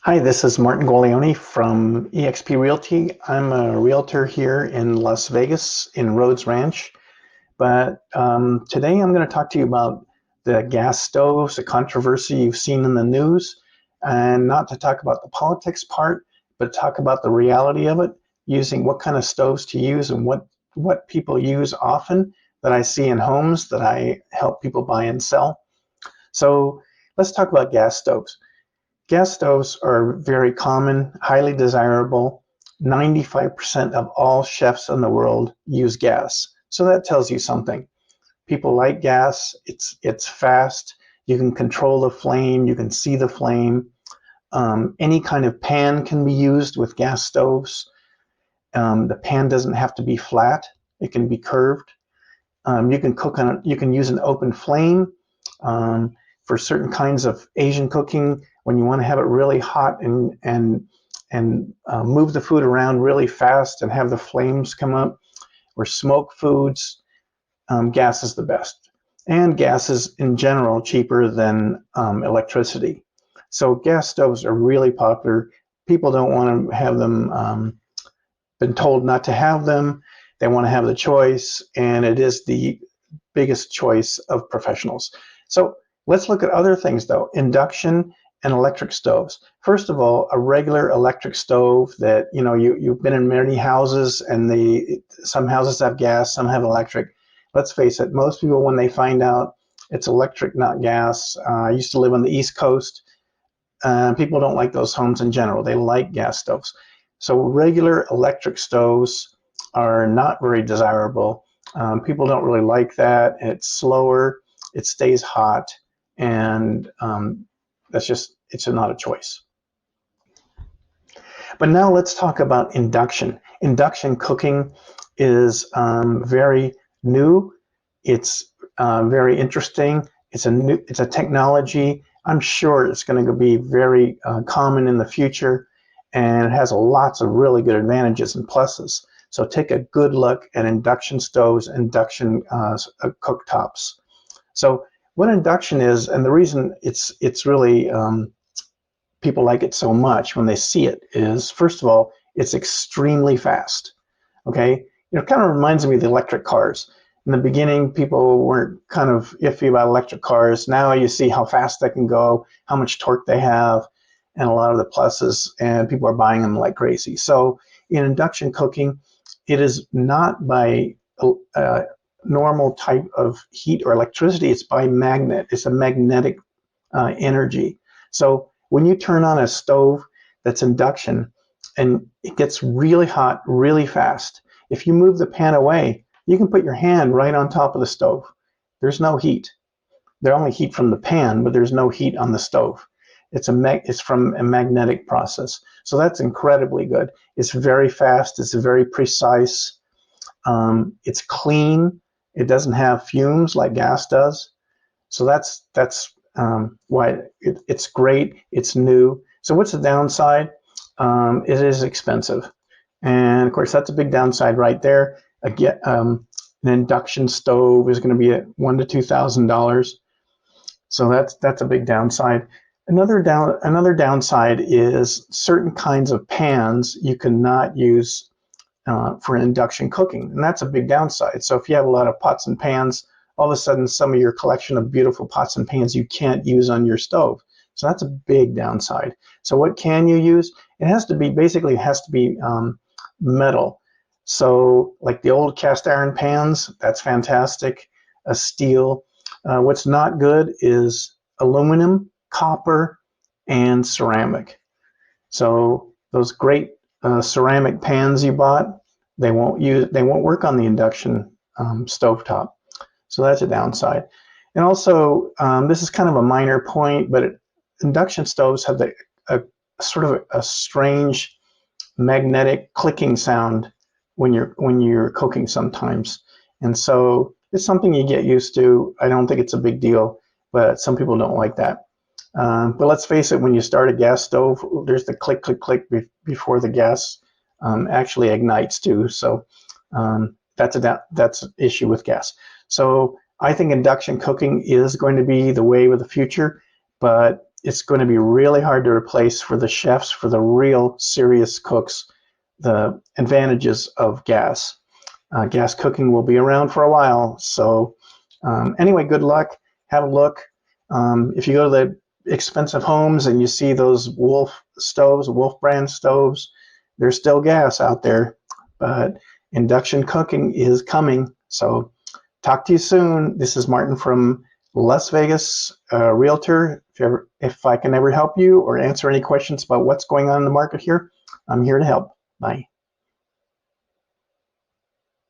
Hi, this is Martin Guglielmi from eXp Realty. I'm a realtor here in Las Vegas in Rhodes Ranch. But today I'm going to talk to you about the gas stoves, the controversy you've seen in the news, and not to talk about the politics part, but talk about the reality of it, using what kind of stoves to use and what people use often that I see in homes that I help people buy and sell. So let's talk about gas stoves. Gas stoves are very common, highly desirable. 95% of all chefs in the world use gas. So that tells you something. People like gas. It's fast. You can control the flame. You can see the flame. Any kind of pan can be used with gas stoves. The pan doesn't have to be flat. It can be curved. You can cook on it. You can use an open flame for certain kinds of Asian cooking. When you want to have it really hot and move the food around really fast and have the flames come up, or smoke foods, gas is the best. And gas is in general cheaper than electricity. So gas stoves are really popular. People don't want to have them, been told not to have them. They want to have the choice, and it is the biggest choice of professionals. So let's look at other things though. Induction and electric stoves. First of all, a regular electric stove that, you've been in many houses, and some houses have gas, some have electric. Let's face it, most people, when they find out it's electric, not gas. I used to live on the East Coast. People don't like those homes in general. They like gas stoves. So regular electric stoves are not very desirable. People don't really like that. It's slower, it stays hot, and it's not a choice. But now let's talk about induction. Induction cooking is very new. It's very interesting. It's a technology. I'm sure it's going to be very common in the future, and it has lots of really good advantages and pluses. So take a good look at induction stoves, induction cooktops. So what induction is, and the reason it's really people like it so much when they see it, is, first of all, it's extremely fast. Okay, it kind of reminds me of the electric cars. In the beginning, people weren't kind of iffy about electric cars. Now you see how fast they can go, how much torque they have, and a lot of the pluses, and people are buying them like crazy. So in induction cooking, it is not by normal type of heat or electricity. It's by magnet. It's a magnetic energy. So when you turn on a stove that's induction and it gets really hot really fast, if you move the pan away, you can put your hand right on top of the stove. There's no heat. There's only heat from the pan, but there's no heat on the stove. It's from a magnetic process. So that's incredibly good. It's very fast. It's very precise. It's clean. It doesn't have fumes like gas does. So that's why it's great. It's new. So what's the downside? It is expensive. And of course, that's a big downside right there. Again, an induction stove is going to be at $1,000 to $2,000. So that's a big downside. Another downside is certain kinds of pans you cannot use for induction cooking, and that's a big downside. So if you have a lot of pots and pans, all of a sudden some of your collection of beautiful pots and pans you can't use on your stove. So that's a big downside. So what can you use? It has to be metal. So like the old cast iron pans, that's fantastic. Steel. What's not good is aluminum, copper, and ceramic. So those great ceramic pans you bought, they won't work on the induction stovetop. So that's a downside. And also, this is kind of a minor point, but induction stoves have a sort of a strange magnetic clicking sound when you're cooking sometimes. And so it's something you get used to. I don't think it's a big deal, but some people don't like that. But let's face it, when you start a gas stove, there's the click, click, click before the gas actually ignites too. So that's an issue with gas. So I think induction cooking is going to be the way of the future, but it's going to be really hard to replace for the chefs, for the real serious cooks, the advantages of gas. Gas cooking will be around for a while. So anyway, good luck. Have a look. If you go to the expensive homes and you see those Wolf stoves, Wolf brand stoves, there's still gas out there, but induction cooking is coming. So talk to you soon. This is Martin from Las Vegas, realtor. If I can ever help you or answer any questions about what's going on in the market here, I'm here to help. Bye.